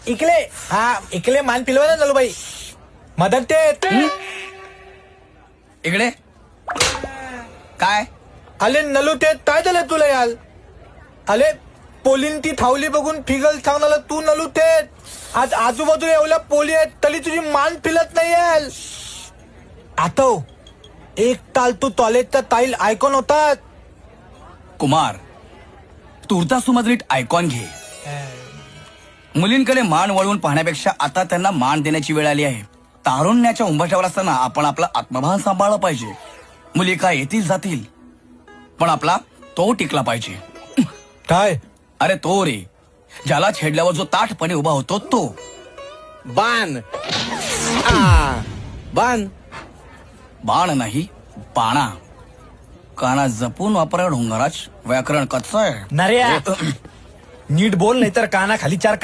इकडे हा इकडे मान पिलवा ना नलूबाई मदत ते इकडे काय आले नलू ते काय झालं तुला याल आले पोलीन ती थावली बघून फिगल सांगणार तू नलू ते आज आजूबाजूला एवढ्या पोली आहेत तरी तुझी मान फिलत नाही याल आता एक ताल तू कॉलेजचा ताईल आयकॉन होतात कुमार तुरता सुमधलीट आयकॉन घे. मुलींकडे मान वळवून पाहण्यापेक्षा आता त्यांना मान देण्याची वेळ आली आहे. तारुण्याच्या उंबरठ्यावर असताना आपण आपला आत्मभान सांभाळला पाहिजे. मुली काय येतील जातील पण आपला तो टिकला पाहिजे. काय अरे तो रे ज्याला छेडल्यावर जो ताठपणे उभा होतो तो बाण बाण बाण नाही बाणा. काना जपून वापरा ढोंगराज व्याकरण कच्चं आहे. नर्या नीट बोल नाही तर काना खाली चार